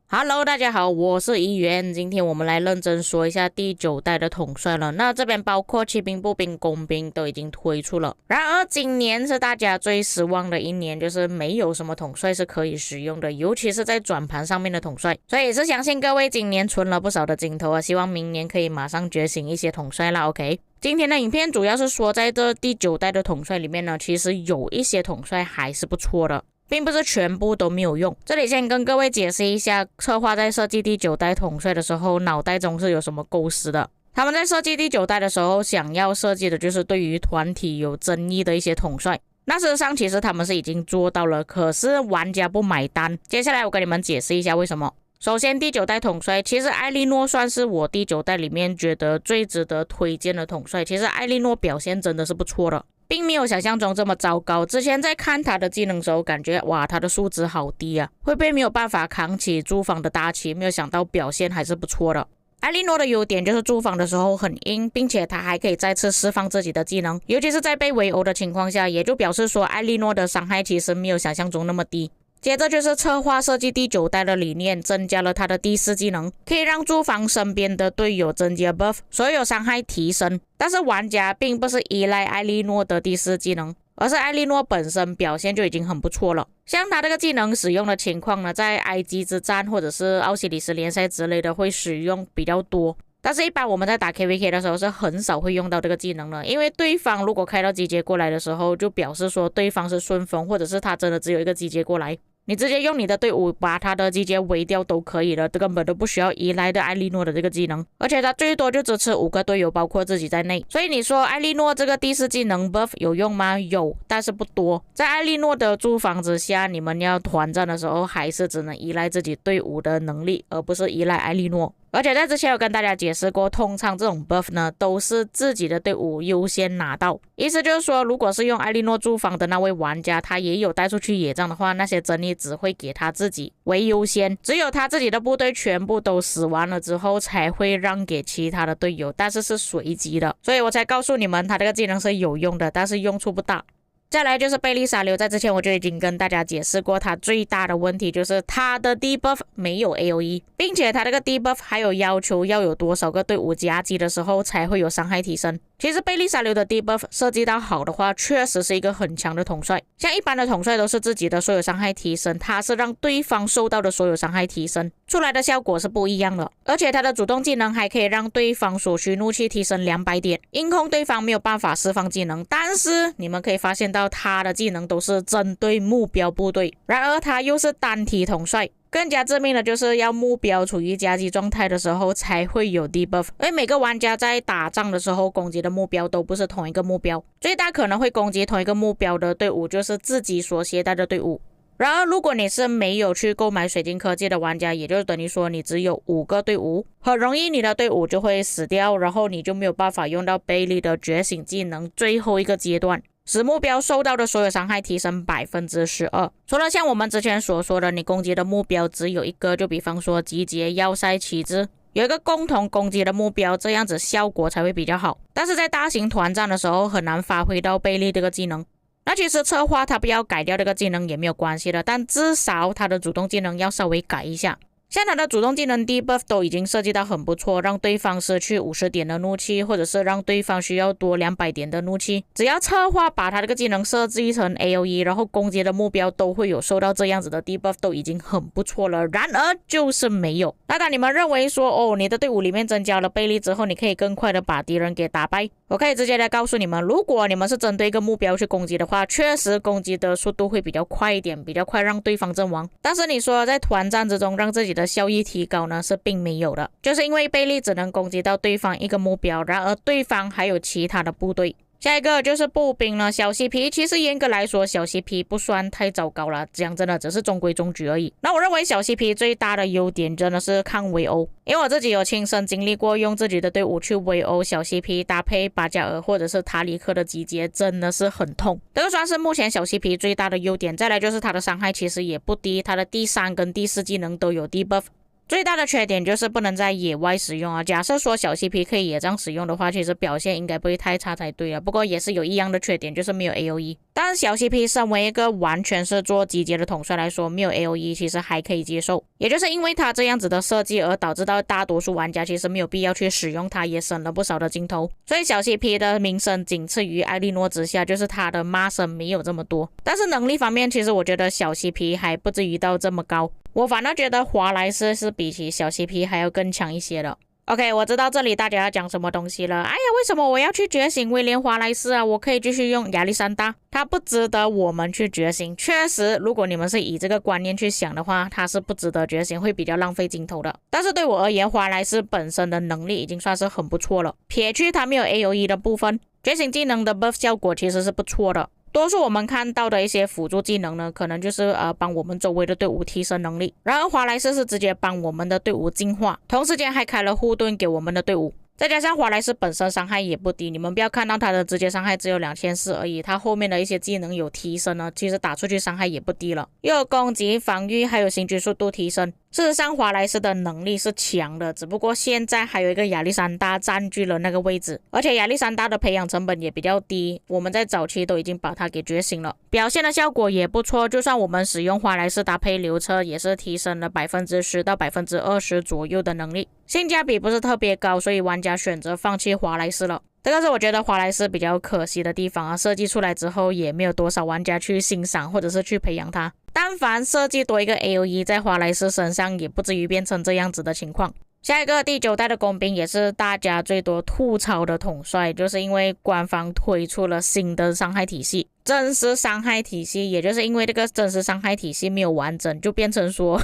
Hello，大家好，我是怡元。今天我们来认真说一下第9代的统帅了。那这边包括骑兵、步兵、工兵都已经推出了。然而，今年是大家最失望的一年，就是没有什么统帅是可以使用的，尤其是在转盘上面的统帅。所以也是相信各位今年存了不少的金头啊，希望明年可以马上觉醒一些统帅啦。OK。今天的影片主要是说，在这第9代的统帅里面呢，其实有一些统帅还是不错的。并不是全部都没有用。这里先跟各位解释一下，策划在设计第9代统帅的时候，脑袋中是有什么构思的。他们在设计第9代的时候，想要设计的就是对于团体有争议的一些统帅。那事实上，其实他们是已经做到了，可是玩家不买单。接下来我跟你们解释一下为什么。首先，第9代统帅，其实艾莉诺算是我第9代里面觉得最值得推荐的统帅。其实艾莉诺表现真的是不错的。并没有想象中这么糟糕。之前在看他的技能的时候，感觉哇，他的数值好低啊，会不会没有办法扛起驻防的大旗？没有想到表现还是不错的。艾莉诺的优点就是驻防的时候很硬，并且他还可以再次释放自己的技能，尤其是在被围殴的情况下，也就表示说艾莉诺的伤害其实没有想象中那么低。接着就是策划设计第9代的理念，增加了他的第4技能，可以让驻防身边的队友增加 buff， 所有伤害提升。但是玩家并不是依赖艾莉诺的第4技能，而是艾莉诺本身表现就已经很不错了。像他这个技能使用的情况呢，在埃及之战或者是奥西里斯联赛之类的会使用比较多。但是一般我们在打 KVK 的时候是很少会用到这个技能的，因为对方如果开到集结过来的时候，就表示说对方是顺风，或者是他真的只有一个集结过来，你直接用你的队伍把他的集结围掉都可以了，根本都不需要依赖的艾莉诺的这个技能，而且他最多就支持5个队友，包括自己在内。所以你说艾莉诺这个第4技能 buff 有用吗？有，但是不多。在艾莉诺的驻防之下，你们要团战的时候还是只能依赖自己队伍的能力，而不是依赖艾莉诺。而且在之前有跟大家解释过，通常这种 buff 呢都是自己的队伍优先拿到，意思就是说，如果是用艾莉诺驻防的那位玩家，他也有带出去野战的话，那些争议只会给他自己为优先，只有他自己的部队全部都死完了之后，才会让给其他的队友，但是是随机的，所以我才告诉你们，他这个技能是有用的，但是用处不大。再来就是贝利沙流，在之前我就已经跟大家解释过，他最大的问题就是他的 debuff 没有 AoE， 并且他这个 debuff 还有要求要有多少个队伍夹击的时候才会有伤害提升。其实贝利沙流的 debuff 设计到好的话，确实是一个很强的统帅。像一般的统帅都是自己的所有伤害提升，他是让对方受到的所有伤害提升，出来的效果是不一样的。而且他的主动技能还可以让对方所需怒气提升200点，硬控对方没有办法释放技能。但是你们可以发现到他的技能都是针对目标部队，然而他又是单体统帅。更加致命的就是要目标处于夹击状态的时候才会有 debuff， 因为每个玩家在打仗的时候攻击的目标都不是同一个目标，最大可能会攻击同一个目标的队伍就是自己所携带的队伍。然而如果你是没有去购买水晶科技的玩家，也就等于说你只有5个队伍，很容易你的队伍就会死掉，然后你就没有办法用到贝利的觉醒技能最后一个阶段，使目标受到的所有伤害提升 12%。 除了像我们之前所说的，你攻击的目标只有一个，就比方说集结、要塞、旗帜，有一个共同攻击的目标，这样子效果才会比较好。但是在大型团战的时候很难发挥到贝利这个技能。那其实策划他不要改掉这个技能也没有关系的，但至少他的主动技能要稍微改一下。像他的主动技能 debuff 都已经设计到很不错，让对方失去50点的怒气，或者是让对方需要多200点的怒气。只要策划把他这个技能设计成 AoE， 然后攻击的目标都会有受到这样子的 debuff， 都已经很不错了。然而就是没有。那当你们认为说你的队伍里面增加了贝利之后，你可以更快的把敌人给打败，我可以直接来告诉你们，如果你们是针对一个目标去攻击的话，确实攻击的速度会比较快一点，比较快让对方阵亡。但是你说在团战之中让自己的效益提高呢，是并没有的，就是因为贝利只能攻击到对方一个目标，然而对方还有其他的部队。下一个就是步兵了，小 CP， 其实严格来说小 CP 不算太糟糕了，讲真的只是中规中矩而已。那我认为小 CP 最大的优点真的是抗围殴，因为我自己有亲身经历过用自己的队伍去围殴小 CP， 搭配巴加尔或者是塔里克的集结真的是很痛，这个算是目前小 CP 最大的优点。再来就是他的伤害其实也不低，他的第3跟第4技能都有 debuff，最大的缺点就是不能在野外使用啊。假设说小 CP 可以野战使用的话，其实表现应该不会太差才对啊。不过也是有一样的缺点，就是没有 AOE。但是小 CP 身为一个完全是做集结的统帅来说，没有 AOE 其实还可以接受。也就是因为它这样子的设计而导致到大多数玩家其实没有必要去使用它，也省了不少的镜头。所以小 CP 的名声仅次于艾莉诺之下，就是它的骂声没有这么多。但是能力方面，其实我觉得小 CP 还不至于到这么高。我反而觉得华莱士是比起小 CP 还要更强一些的。OK， 我知道这里大家要讲什么东西了。哎呀，为什么我要去觉醒威廉华莱士啊？我可以继续用亚历山大，他不值得我们去觉醒。确实，如果你们是以这个观念去想的话，他是不值得觉醒，会比较浪费镜头的。但是对我而言，华莱士本身的能力已经算是很不错了，撇去他没有 AOE 的部分，觉醒技能的 buff 效果其实是不错的。多数我们看到的一些辅助技能呢，可能就是帮我们周围的队伍提升能力。然而华莱士是直接帮我们的队伍进化，同时间还开了护盾给我们的队伍。再加上华莱士本身伤害也不低，你们不要看到他的直接伤害只有2400而已，他后面的一些技能有提升呢，其实打出去伤害也不低了，又有攻击、防御还有行军速度提升。事实上华莱士的能力是强的，只不过现在还有一个亚历山大占据了那个位置，而且亚历山大的培养成本也比较低，我们在早期都已经把它给觉醒了，表现的效果也不错。就算我们使用华莱士搭配流车，也是提升了10%到20%左右的能力，性价比不是特别高，所以玩家选择放弃华莱士了。这个是我觉得华莱士比较可惜的地方啊，设计出来之后也没有多少玩家去欣赏或者是去培养它。但凡设计多一个 AOE 在华莱士身上，也不至于变成这样子的情况。下一个第9代的工兵也是大家最多吐槽的统帅，就是因为官方推出了新的伤害体系，真实伤害体系，也就是因为这个真实伤害体系没有完整，就变成说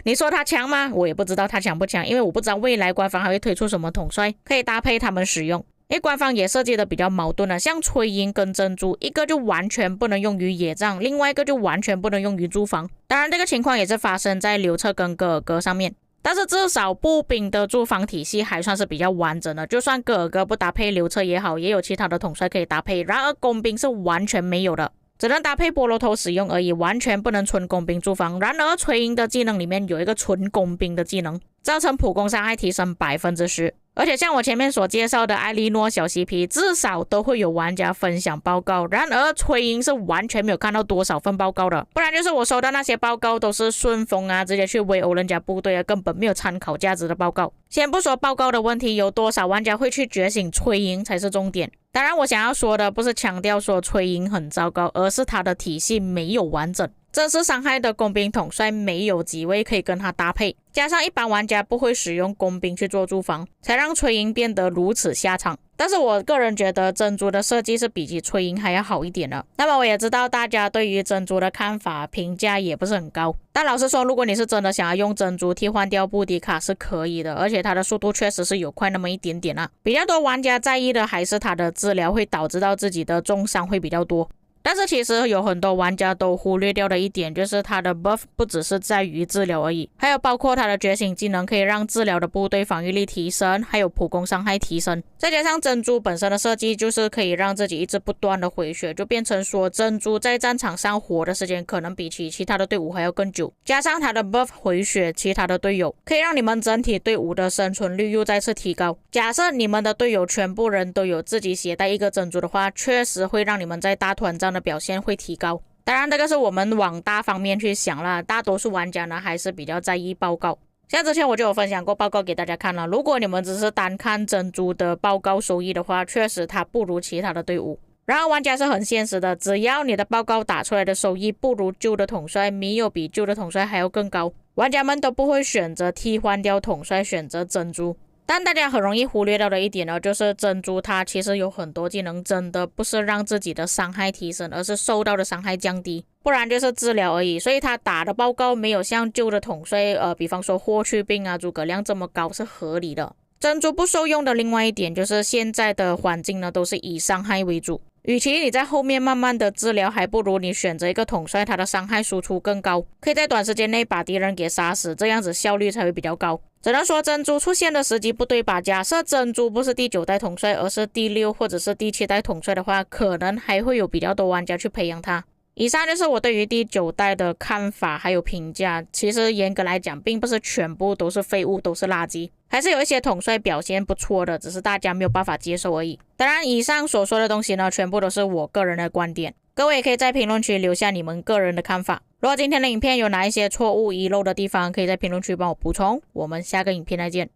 你说他强吗？我也不知道他强不强，因为我不知道未来官方还会推出什么统帅可以搭配他们使用。因为官方也设计的比较矛盾了，像崔莹跟珍珠，一个就完全不能用于野战，另外一个就完全不能用于驻防。当然这个情况也是发生在刘彻跟戈尔戈上面，但是至少步兵的驻防体系还算是比较完整的，就算戈尔戈不搭配刘彻也好，也有其他的统帅可以搭配。然而工兵是完全没有的，只能搭配菠萝头使用而已，完全不能纯工兵驻防。然而崔莹的技能里面有一个纯工兵的技能，造成普攻伤害提升10%。而且像我前面所介绍的艾莉诺小 CP， 至少都会有玩家分享报告，然而崔莹是完全没有看到多少份报告的，不然就是我收到那些报告都是顺风啊，直接去围殴人家部队啊，根本没有参考价值的报告。先不说报告的问题，有多少玩家会去觉醒崔莹才是重点。当然我想要说的不是强调说崔莹很糟糕，而是他的体系没有完整，真实伤害的工兵统帅没有几位可以跟他搭配，加上一般玩家不会使用工兵去做驻防，才让崔莹变得如此下场。但是我个人觉得珍珠的设计是比起崔莹还要好一点的。那么我也知道大家对于珍珠的看法评价也不是很高，但老实说，如果你是真的想要用珍珠替换掉布迪卡是可以的，而且它的速度确实是有快那么一点点啊。比较多玩家在意的还是它的治疗会导致到自己的重伤会比较多。但是其实有很多玩家都忽略掉的一点，就是他的 buff 不只是在于治疗而已，还有包括他的觉醒技能可以让治疗的部队防御力提升，还有普攻伤害提升。再加上珍珠本身的设计就是可以让自己一直不断的回血，就变成说珍珠在战场上活的时间可能比起其他的队伍还要更久，加上他的 buff 回血其他的队友，可以让你们整体队伍的生存率又再次提高。假设你们的队友全部人都有自己携带一个珍珠的话，确实会让你们在大团战的表现会提高。当然这个是我们往大方面去想啦，大多数玩家呢还是比较在意报告。像之前我就有分享过报告给大家看了，如果你们只是单看珍珠的报告收益的话，确实它不如其他的队伍。然而玩家是很现实的，只要你的报告打出来的收益不如旧的统帅，没有比旧的统帅还要更高，玩家们都不会选择替换掉统帅，选择珍珠。但大家很容易忽略到的一点呢，就是珍珠它其实有很多技能真的不是让自己的伤害提升，而是受到的伤害降低，不然就是治疗而已。所以他打的报告没有像旧的统帅比方说霍去病啊、诸葛亮这么高是合理的。珍珠不受用的另外一点就是现在的环境呢都是以伤害为主，与其你在后面慢慢的治疗，还不如你选择一个统帅，他的伤害输出更高，可以在短时间内把敌人给杀死，这样子效率才会比较高。只能说珍珠出现的时机不对吧，假设珍珠不是第9代统帅，而是第6或者是第7代统帅的话，可能还会有比较多玩家去培养他。以上就是我对于第9代的看法还有评价。其实严格来讲，并不是全部都是废物，都是垃圾，还是有一些统帅表现不错的，只是大家没有办法接受而已。当然，以上所说的东西呢，全部都是我个人的观点，各位也可以在评论区留下你们个人的看法。如果今天的影片有哪一些错误遗漏的地方，可以在评论区帮我补充。我们下个影片再见。